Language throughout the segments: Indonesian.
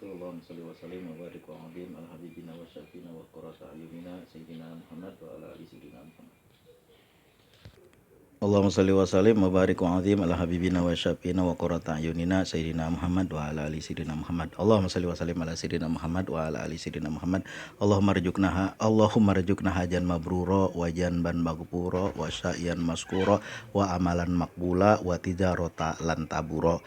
wabarakatuh. Allahumma shalli wa sallim wa barik wa azim ala habibina wa syafina wa qurrata ayunina sayyidina Muhammad wa ala ali sayyidina Muhammad. Allahumma shalli wa sallim wa barik wa azim ala habibina wa syafina wa qurrata ayunina sayyidina Muhammad wa ala ali sayyidina Muhammad. Allahumma shalli wa sallim ala sayyidina Muhammad wa ala ali sayyidina Muhammad. Allahumma rzuqna hajan mabrura wa janban maghfura wa sa'yan maskura wa amalan makbula wa tijarata lan taburo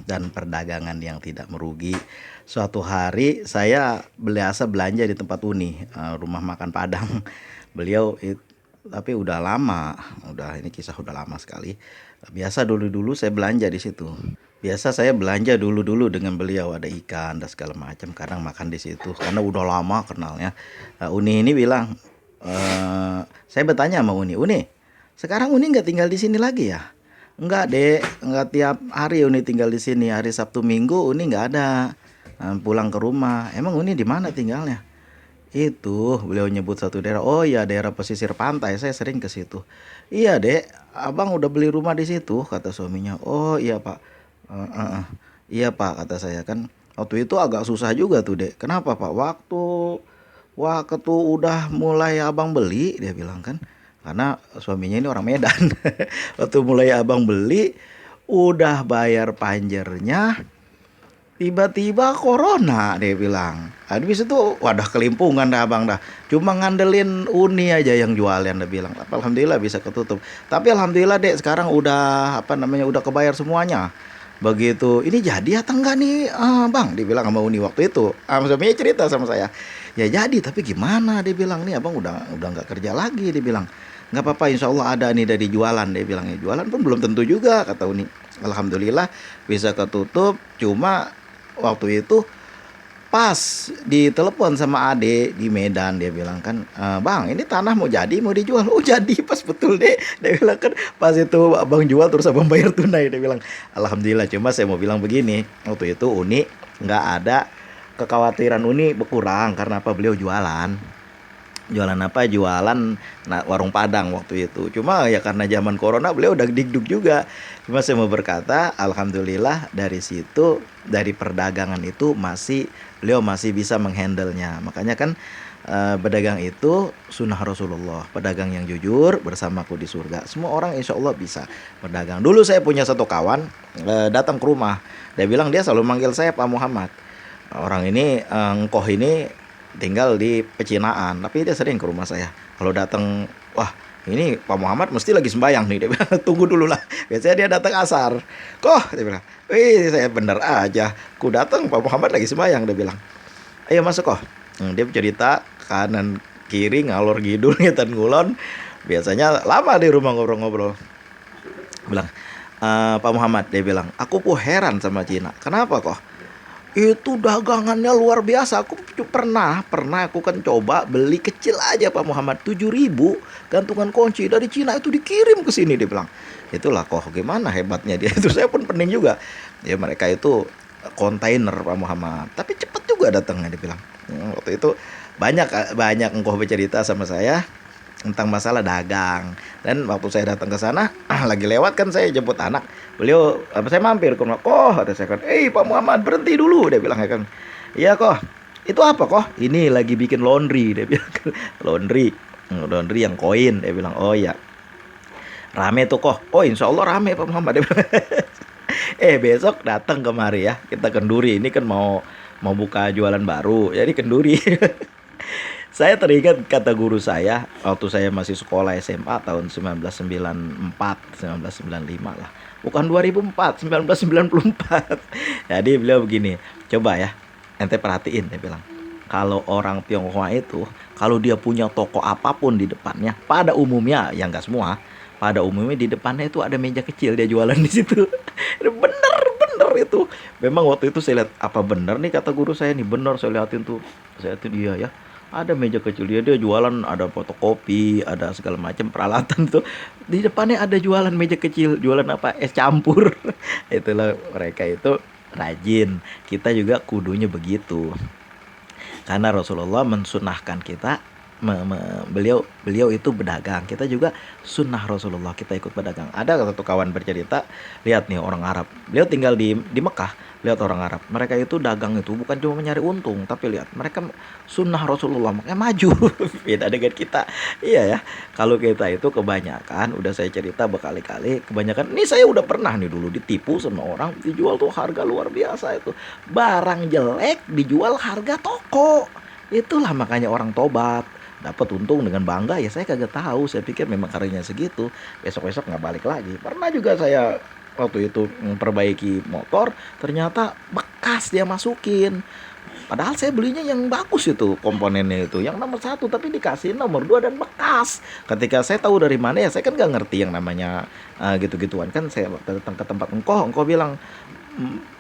dan perdagangan yang tidak merugi. Suatu hari saya biasa belanja di tempat Uni, rumah makan Padang. Tapi udah lama, ini kisah udah lama sekali. Biasa dulu saya belanja di situ. Biasa saya belanja dulu dengan beliau, ada ikan dan segala macam. Kadang makan di situ karena udah lama kenalnya. Uni ini bilang, saya bertanya sama Uni, sekarang Uni nggak tinggal di sini lagi ya? Enggak dek, enggak tiap hari Uni tinggal di sini. Hari Sabtu Minggu Uni nggak ada, pulang ke rumah. Emang Uni di mana tinggalnya? Itu beliau nyebut satu daerah. Oh ya, daerah pesisir pantai, saya sering ke situ. Iya dek, abang udah beli rumah di situ, kata suaminya. Oh iya pak. Iya pak, kata saya. Kan waktu itu agak susah juga tuh dek. Kenapa pak? Waktu udah mulai abang beli, dia bilang kan, karena suaminya ini orang Medan. Waktu mulai abang beli, udah bayar panjernya, tiba-tiba corona, dia bilang. Habis itu wadah kelimpungan dah abang dah. Cuma ngandelin Uni aja yang jualan, dia bilang. Alhamdulillah bisa ketutup. Tapi alhamdulillah dek, sekarang udah udah kebayar semuanya. Begitu, ini jadi atau enggak nih, bang? Dibilang sama Uni waktu itu. Suaminya cerita sama saya. Ya jadi, tapi gimana? Dia bilang, nih abang udah nggak kerja lagi. Dia bilang, nggak apa-apa, insya Allah ada nih dari jualan. Dia bilang, ya jualan pun belum tentu juga, kata Uni. Alhamdulillah bisa ketutup. Cuma waktu itu pas ditelepon sama ade di Medan, dia bilang kan, bang ini tanah mau dijual. Oh jadi, pas betul deh, dia bilang kan, pas itu abang jual terus abang bayar tunai. Dia bilang alhamdulillah. Cuma saya mau bilang begini, waktu itu Uni nggak ada kekhawatiran Uni berkurang karena apa, beliau jualan apa, warung Padang waktu itu. Cuma ya karena zaman corona beliau udah digdug juga. Cuma saya mau berkata alhamdulillah, dari situ, dari perdagangan itu beliau masih bisa menghandlenya. Makanya kan berdagang itu sunnah Rasulullah. Pedagang yang jujur bersamaku di surga. Semua orang insya Allah bisa berdagang. Dulu saya punya satu kawan datang ke rumah. Dia bilang dia selalu manggil saya Pak Muhammad. Orang ini engkoh ini tinggal di Pecinaan, tapi dia sering ke rumah saya. Kalau datang, wah ini Pak Muhammad mesti lagi sembayang nih, dia bilang. Tunggu dulu lah, biasanya dia datang asar. Kok, dia bilang, wih saya bener aja, ku datang Pak Muhammad lagi sembayang, dia bilang. Ayo masuk kok. Dia cerita kanan kiri ngalor ngidul ngetan ngulon. Biasanya lama di rumah ngobrol-ngobrol. Bilang, Pak Muhammad, dia bilang, aku pun heran sama Cina. Kenapa kok? Itu dagangannya luar biasa. Aku pernah aku kan coba beli kecil aja Pak Muhammad, 7.000 gantungan kunci dari Cina itu dikirim ke sini, dia bilang. Itulah kok gimana hebatnya dia. Itu saya pun pening juga. Ya mereka itu kontainer Pak Muhammad, tapi cepat juga datangnya, dia bilang. Waktu itu banyak engkau bercerita sama saya tentang masalah dagang. Dan waktu saya datang ke sana, lagi lewat kan, saya jemput anak. Saya mampir ke rumah. Ada saya kan, Pak Muhammad berhenti dulu, dia bilang ya kan. Iya kok. Itu apa kok? Ini lagi bikin laundry, dia bilang. Laundry yang koin, dia bilang. Oh iya. Rame tuh kok. Oh insya Allah rame Pak Muhammad, dia bilang. Besok datang kemari ya, kita kenduri. Ini kan mau buka jualan baru, jadi kenduri. Saya teringat kata guru saya waktu saya masih sekolah SMA tahun 1994, 1995 lah. Bukan 2004, 1994. Jadi beliau begini, coba ya, ente perhatiin, dia bilang. Kalau orang Tionghoa itu, kalau dia punya toko apapun di depannya, pada umumnya, ya enggak semua, pada umumnya di depannya itu ada meja kecil, dia jualan di situ. Bener itu. Memang waktu itu saya lihat, apa bener nih kata guru saya nih, bener saya lihatin tuh. Saya lihatin dia ya. Ada meja kecil, dia jualan, ada fotokopi, ada segala macam peralatan tuh. Di depannya ada jualan meja kecil, jualan apa? Es campur. Itulah mereka itu rajin. Kita juga kudunya begitu. Karena Rasulullah mensunahkan kita beliau beliau itu berdagang, kita juga sunnah Rasulullah kita ikut berdagang. Ada satu kawan bercerita, lihat nih orang Arab, beliau tinggal di Mekah, lihat orang Arab, mereka itu dagang itu bukan cuma mencari untung, tapi lihat mereka sunnah Rasulullah makanya maju. Beda dengan kita. Iya ya, kalau kita itu kebanyakan, udah saya cerita berkali-kali, kebanyakan ini saya udah pernah nih dulu ditipu sama orang, dijual tuh harga luar biasa itu, barang jelek dijual harga toko. Itulah makanya orang tobat dapat untung dengan bangga. Ya saya kagak tahu, saya pikir memang karirnya segitu, besok-besok nggak balik lagi. Pernah juga saya waktu itu memperbaiki motor, ternyata bekas dia masukin, padahal saya belinya yang bagus itu, komponennya itu yang nomor satu, tapi dikasih nomor dua dan bekas. Ketika saya tahu dari mana, ya saya kan nggak ngerti yang namanya gitu-gituan kan. Saya datang ke tempat engkau bilang,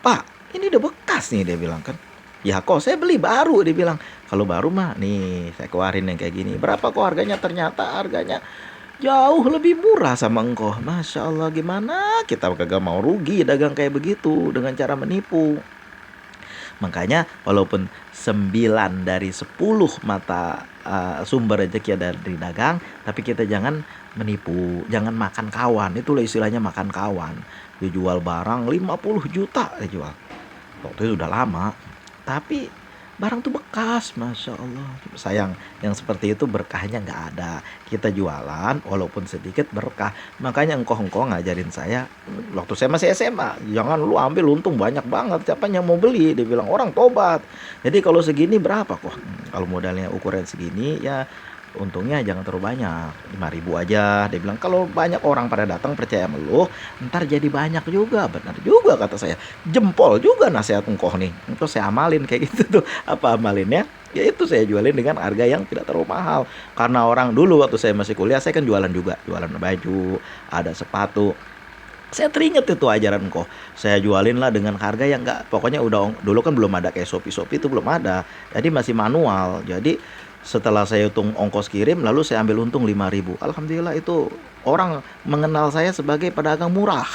Pak ini udah bekas nih, dia bilang kan. Ya kok saya beli baru, dia bilang. Kalau baru mah nih saya keluarin yang kayak gini, berapa kok harganya, ternyata harganya jauh lebih murah sama engkau. Masya Allah, gimana kita kagak mau rugi dagang kayak begitu dengan cara menipu. Makanya walaupun 9 dari 10 mata sumber rezeki ada di dagang, tapi kita jangan menipu, jangan makan kawan. Itulah istilahnya makan kawan. Dijual barang 50 juta dijual. Waktu itu udah lama, tapi barang tuh bekas, Masya Allah. Sayang, yang seperti itu berkahnya nggak ada. Kita jualan, walaupun sedikit berkah. Makanya engkau ngajarin saya, waktu saya masih SMA, jangan lu ambil untung banyak banget, siapa yang mau beli? Dia bilang, orang tobat. Jadi kalau segini berapa kok? Kalau modalnya ukuran segini, ya untungnya jangan terlalu banyak, 5.000 aja. Dia bilang, kalau banyak orang pada datang percaya sama lu, ntar jadi banyak juga. Benar juga kata saya, jempol juga nasihat engkau nih. Engkau saya amalin kayak gitu tuh. Apa amalinnya? Ya itu saya jualin dengan harga yang tidak terlalu mahal. Karena orang dulu waktu saya masih kuliah, saya kan jualan juga, jualan baju, ada sepatu. Saya teringat itu ajaran engkau. Saya jualin lah dengan harga yang enggak, pokoknya udah, dulu kan belum ada kayak Shopee itu belum ada. Jadi masih manual. Jadi setelah saya hitung ongkos kirim, lalu saya ambil untung 5.000. Alhamdulillah itu orang mengenal saya sebagai pedagang murah.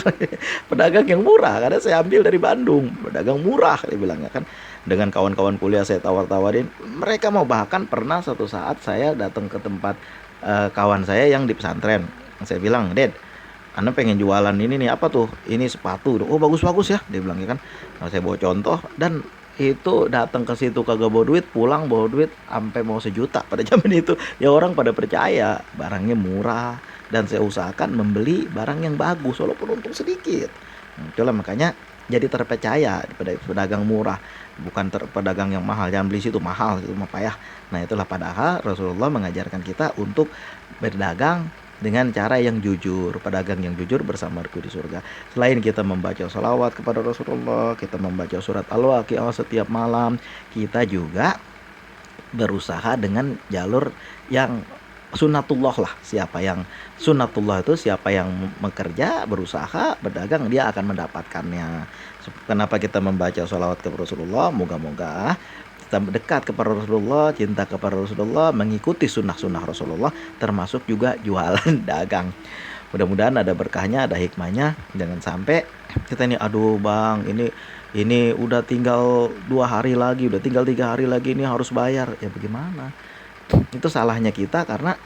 Pedagang yang murah karena saya ambil dari Bandung. Pedagang murah dia bilangnya kan. Dengan kawan-kawan kuliah saya tawar-tawarin, mereka mau, bahkan pernah suatu saat saya datang ke tempat kawan saya yang di pesantren. Saya bilang, "Ded, Anda pengen jualan ini nih, apa tuh? Ini sepatu." "Oh, bagus-bagus ya," dia bilang ya kan. Nah, saya bawa contoh, dan itu datang ke situ kagak bawa duit, pulang bawa duit sampai mau 1 juta pada zaman itu. Ya orang pada percaya, barangnya murah, dan saya usahakan membeli barang yang bagus walaupun untung sedikit. Itulah makanya jadi terpercaya pada pedagang murah, bukan pedagang yang mahal. Jangan beli situ mahal, itu mah payah. Nah itulah, padahal Rasulullah mengajarkan kita untuk berdagang dengan cara yang jujur. Pedagang yang jujur bersamaku di surga. Selain kita membaca salawat kepada Rasulullah, kita membaca surat Al-Waqiah setiap malam, kita juga berusaha dengan jalur yang sunatullah lah. Siapa yang sunatullah itu, siapa yang bekerja, berusaha, berdagang, dia akan mendapatkannya. Kenapa kita membaca salawat kepada Rasulullah? Moga-moga kita dekat kepada Rasulullah, cinta kepada Rasulullah, mengikuti sunnah-sunnah Rasulullah, termasuk juga jualan dagang. Mudah-mudahan ada berkahnya, ada hikmahnya. Jangan sampai kita ini, aduh bang, ini udah tinggal 2 hari lagi, udah tinggal 3 hari lagi, ini harus bayar. Ya bagaimana? Itu salahnya kita karena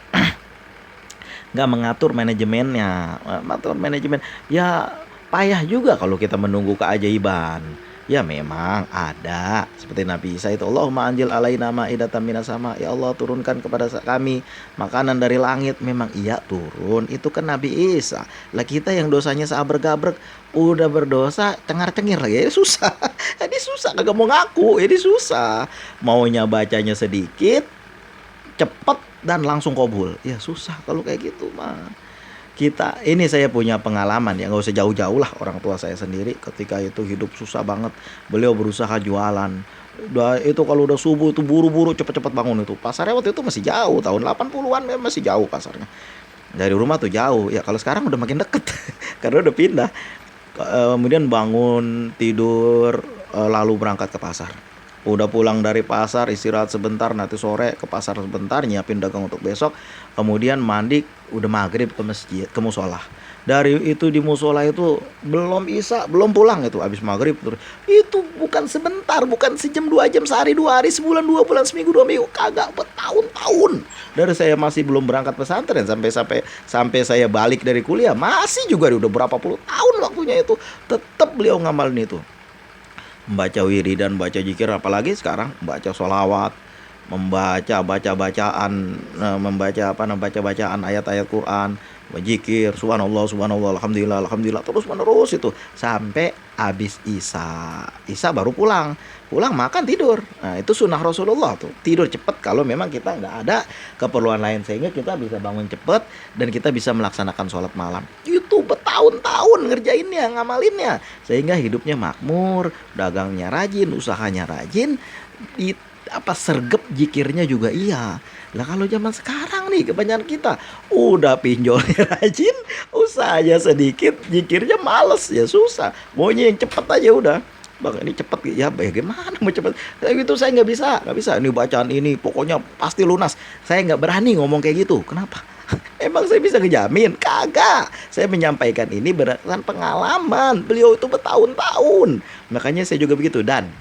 nggak mengatur manajemennya. Mengatur manajemen, ya payah juga kalau kita menunggu keajaiban. Ya memang ada, seperti Nabi Isa itu, Allahumma anjil alaina ma'idatan minas sama, ya Allah turunkan kepada kami makanan dari langit. Memang iya turun, itu kan Nabi Isa. Lah kita yang dosanya seabrek-gabrek, udah berdosa cengar-cengir lagi, ini susah. Ini susah, kagak mau ngaku, ini susah. Maunya bacanya sedikit, cepet, dan langsung kabul. Ya susah kalau kayak gitu mah. Kita ini, saya punya pengalaman ya, nggak usah jauh-jauh lah, orang tua saya sendiri ketika itu hidup susah banget, beliau berusaha jualan. Udah itu kalau udah subuh itu buru-buru cepet-cepet bangun. Itu pasarnya waktu itu masih jauh, tahun 80-an ya, masih jauh pasarnya dari rumah tuh, jauh ya. Kalau sekarang udah makin deket karena udah pindah. Kemudian bangun tidur, lalu berangkat ke pasar. Udah pulang dari pasar, istirahat sebentar, nanti sore ke pasar sebentar, nyiapin dagang untuk besok. Kemudian mandi, udah maghrib ke masjid, ke musola. Dari itu di musola itu belum isya, belum pulang itu habis maghrib terus. Itu bukan sebentar, bukan sejam 2 jam, sehari 2 hari, sebulan 2 bulan, seminggu 2 minggu, kagak, bertahun-tahun. Dari saya masih belum berangkat pesantren sampai sampai sampai saya balik dari kuliah masih juga udah berapa puluh tahun waktunya itu tetap beliau ngamalin itu. Membaca wiridan, baca zikir, apalagi sekarang baca sholawat, membaca apa namanya, baca bacaan ayat-ayat Quran, zikir, subhanallah subhanallah, alhamdulillah alhamdulillah, terus menerus itu sampai habis isya baru pulang. Pulang makan tidur. Nah, itu sunnah Rasulullah tuh. Tidur cepat kalau memang kita nggak ada keperluan lain, sehingga kita bisa bangun cepat dan kita bisa melaksanakan sholat malam. Itu bertahun-tahun ngerjainnya, ngamalinnya, sehingga hidupnya makmur, dagangnya rajin, usahanya rajin, di apa sergep jikirnya juga iya. Lah kalau zaman sekarang nih kebanyakan kita udah pinjolnya rajin, usahanya sedikit, jikirnya males, ya susah. Maunya yang cepet aja udah. Bang ini cepet ya, bagaimana mau cepet? Kayak gitu saya nggak bisa. Ini bacaan ini pokoknya pasti lunas. Saya nggak berani ngomong kayak gitu. Kenapa? Emang saya bisa ngejamin? Kagak. Saya menyampaikan ini berdasarkan pengalaman. Beliau itu bertahun-tahun. Makanya saya juga begitu. Dan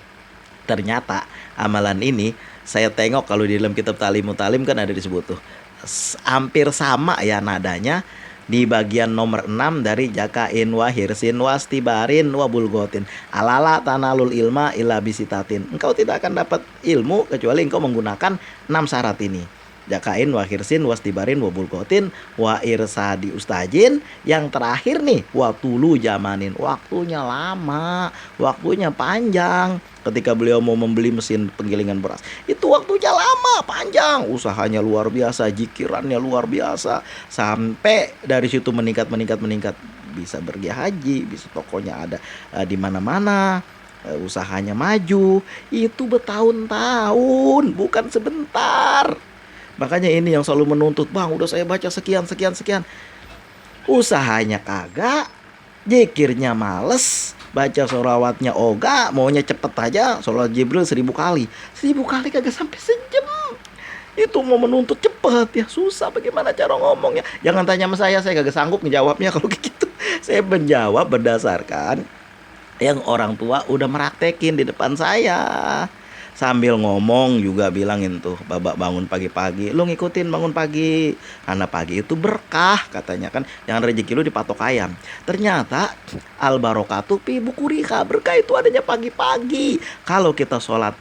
ternyata amalan ini saya tengok kalau di dalam kitab Ta'limut Ta'lim kan ada disebut tuh hampir sama ya nadanya di bagian nomor 6 dari jakain wa hirsin wa stibarin wa bulgotin alala tanalul ilma illa bisitatin. Engkau tidak akan dapat ilmu kecuali engkau menggunakan 6 syarat ini. Jakain wa hirsin wa stibarin wa bulgotin wa irsadi ustajin. Yang terakhir nih wa tulu jamanin, waktunya lama, waktunya panjang. Ketika beliau mau membeli mesin penggilingan beras, itu waktunya lama, panjang, usahanya luar biasa, jikirannya luar biasa, sampai dari situ meningkat, bisa pergi haji, bisa pokoknya ada di mana-mana, usahanya maju. Itu bertahun-tahun, bukan sebentar. Makanya ini yang selalu menuntut, bang udah saya baca sekian, usahanya kagak, zikirnya males, baca sholawatnya oga, maunya cepet aja, sholat Jibril 1000 kali. 1000 kali kagak sampai sejam. Itu mau menuntut cepet ya susah, bagaimana cara ngomongnya. Jangan tanya sama saya kagak sanggup menjawabnya kalau gitu. Saya menjawab berdasarkan yang orang tua udah meraktekin di depan saya. Sambil ngomong juga bilangin tuh, babak bangun pagi-pagi, lu ngikutin bangun pagi, karena pagi itu berkah katanya kan, jangan rezeki lu dipatok ayam. Ternyata al barokatu fi bukurika, berkah itu adanya pagi-pagi. Kalau kita sholat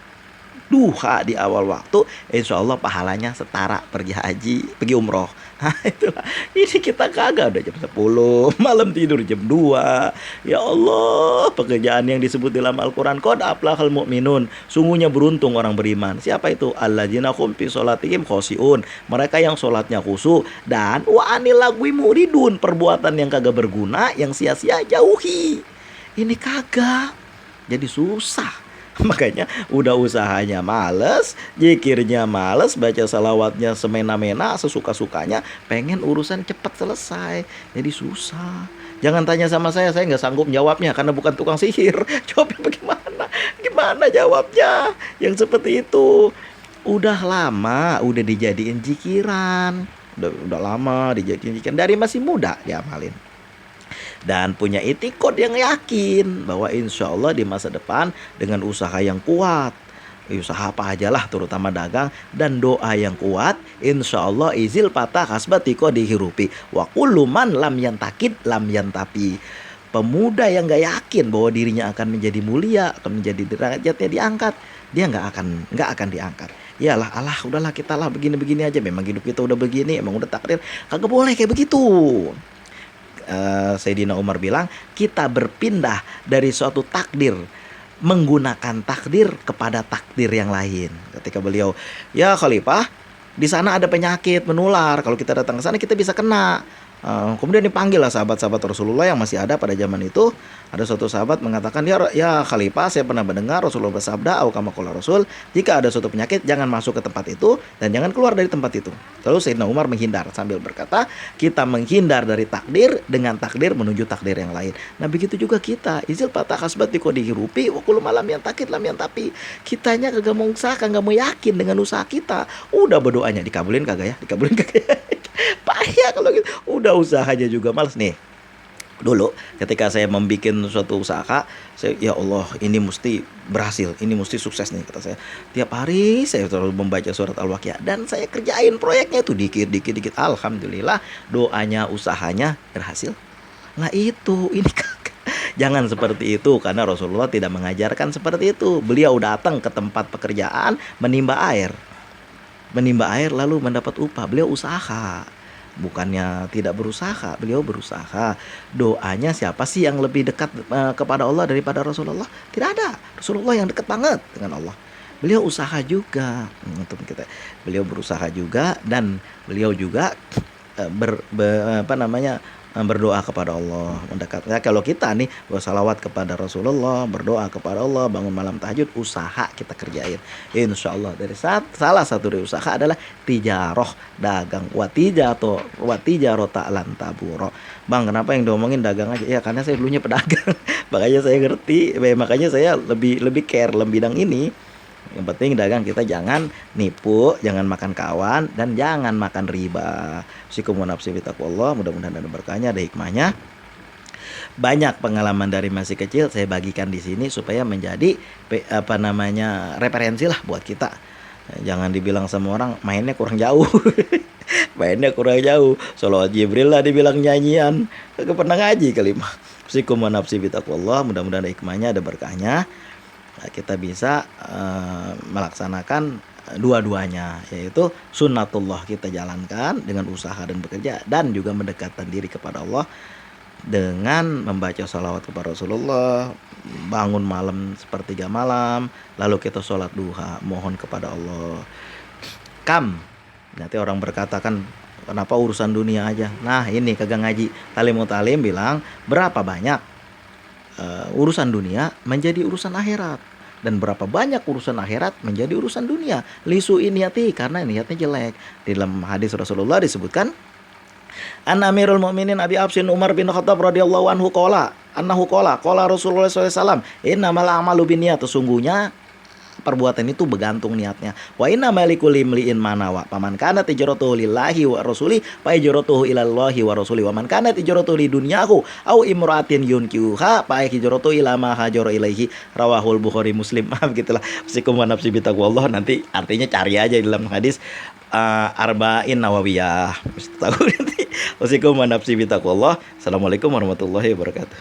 duha di awal waktu, insya Allah pahalanya setara pergi haji, pergi umroh. Nah itulah, ini kita kagak, udah jam 10 malam tidur jam 2. Ya Allah, pekerjaan yang disebut dalam Al-Quran, qad aflahal mu'minun, sungguhnya beruntung orang beriman. Siapa itu? Alladzina hum fi sholatihim khoshi'un, mereka yang sholatnya khusyuk, dan wa anil lagwi muridun, perbuatan yang kagak berguna, yang sia-sia jauhi. Ini kagak, jadi susah. Makanya udah usahanya males, zikirnya males, baca salawatnya semena-mena, sesuka-sukanya, pengen urusan cepat selesai, jadi susah. Jangan tanya sama saya nggak sanggup jawabnya karena bukan tukang sihir. Jawabnya bagaimana? Gimana jawabnya? Yang seperti itu udah lama, udah dijadiin jikiran, udah lama dijadiin jikiran, dari masih muda diamalin. Dan punya itikad yang yakin bahwa insya Allah di masa depan dengan usaha yang kuat, usaha apa aja lah, terutama dagang, dan doa yang kuat, insya Allah izil patah hasbatiko dihirupi wa kullu man lam yantakid lam yantapi. Pemuda yang gak yakin bahwa dirinya akan menjadi mulia, akan menjadi derajatnya diangkat, dia nggak akan diangkat. Yalah, Allah udahlah, kita lah begini-begini aja, memang hidup kita udah begini, emang udah takdir, kagak boleh kayak begitu. Sayyidina Umar bilang, kita berpindah dari suatu takdir, menggunakan takdir kepada takdir yang lain. Ketika beliau, ya Khalifah, di sana ada penyakit menular, kalau kita datang ke sana kita bisa kena. Kemudian dipanggil lah sahabat-sahabat Rasulullah yang masih ada pada zaman itu. Ada suatu sahabat mengatakan, ya Khalifah, saya pernah mendengar Rasulullah bersabda, au kama qala Rasul, jika ada suatu penyakit jangan masuk ke tempat itu dan jangan keluar dari tempat itu. Lalu Sayyidina Umar menghindar sambil berkata, kita menghindar dari takdir dengan takdir menuju takdir yang lain. Nah begitu juga kita, izil patah kasbat dihirupi wa kullu malam yang takit lam yang tapi. Kitanya kagak mau usaha, kagak mau yakin dengan usaha kita. Udah berdoanya dikabulin kagak ya? Dikabulin kagak ya? Payah kalau gitu. Udah usahanya juga males nih. Dulu ketika saya membuat suatu usaha, saya, ya Allah ini mesti berhasil, ini mesti sukses nih kata saya. Tiap hari saya selalu membaca surat Al-Waqiah dan saya kerjain proyeknya itu dikit dikit dikit. Alhamdulillah doanya usahanya berhasil. Nah itu ini jangan seperti itu karena Rasulullah tidak mengajarkan seperti itu. Beliau datang ke tempat pekerjaan menimba air lalu mendapat upah. Beliau usaha. Bukannya tidak berusaha, beliau berusaha. Doanya siapa sih yang lebih dekat kepada Allah daripada Rasulullah? Tidak ada. Rasulullah yang dekat banget dengan Allah. Beliau usaha juga untuk kita. Beliau berusaha juga dan beliau juga berdoa kepada Allah mendekat. Ya, kalau kita nih bersalawat kepada Rasulullah, berdoa kepada Allah, bangun malam tahajud, usaha kita kerjain. Insya Allah salah satu dari usaha adalah tijaroh, dagang. Watijaro ta'lan taburo. Bang, kenapa yang diomongin dagang aja? Ya karena saya dulunya pedagang. Makanya saya ngerti, makanya saya lebih care dalam bidang ini. Yang penting dagang kita jangan nipu, jangan makan kawan, dan jangan makan riba. Sikum wa nafsi bitaqwallah. Mudah-mudahan ada berkahnya, ada hikmahnya. Banyak pengalaman dari masih kecil saya bagikan di sini supaya menjadi referensi lah buat kita. Jangan dibilang sama orang mainnya kurang jauh. Mainnya kurang jauh. Sholawat Jibril lah dibilang nyanyian. Kagak pernah ngaji kali mah. Sikum wa nafsi bitaqwallah. Mudah-mudahan ada hikmahnya, ada berkahnya. Kita bisa melaksanakan dua-duanya, yaitu sunnatullah kita jalankan dengan usaha dan bekerja, dan juga mendekatkan diri kepada Allah dengan membaca salawat kepada Rasulullah, bangun malam sepertiga malam, lalu kita sholat duha, mohon kepada Allah. Nanti orang berkata kan, kenapa urusan dunia aja? Nah ini kagak ngaji talim bilang berapa banyak urusan dunia menjadi urusan akhirat, dan berapa banyak urusan akhirat menjadi urusan dunia. Lisu niati, karena niatnya jelek. Di dalam hadis Rasulullah disebutkan, An Amirul Mukminin Abi Hafsin Umar bin Khattab radhiyallahu anhu qala Rasulullah sallallahu alaihi wasallam, innamal a'malu binniyat, sesungguhnya perbuatan itu bergantung niatnya. Wa inna malikul imli'in manawa. Paman kana hijratuhu lillahi wa rasuli fa hijratuhu ilallahi wa rasuli. Wa man kana hijratuhu lidunyahu au imra'atin yunkihuha fa hijratuhu ila ma hajara ilaihi. Rawahul Bukhari Muslim. Maaf gitulah. Sikum wa nafsi bitaqwallah, nanti artinya cari aja di dalam hadis Arba'in Nawawiyah. Mesti tahu nanti. Sikum wa nafsi bitaqwallah. Assalamualaikum warahmatullahi wabarakatuh.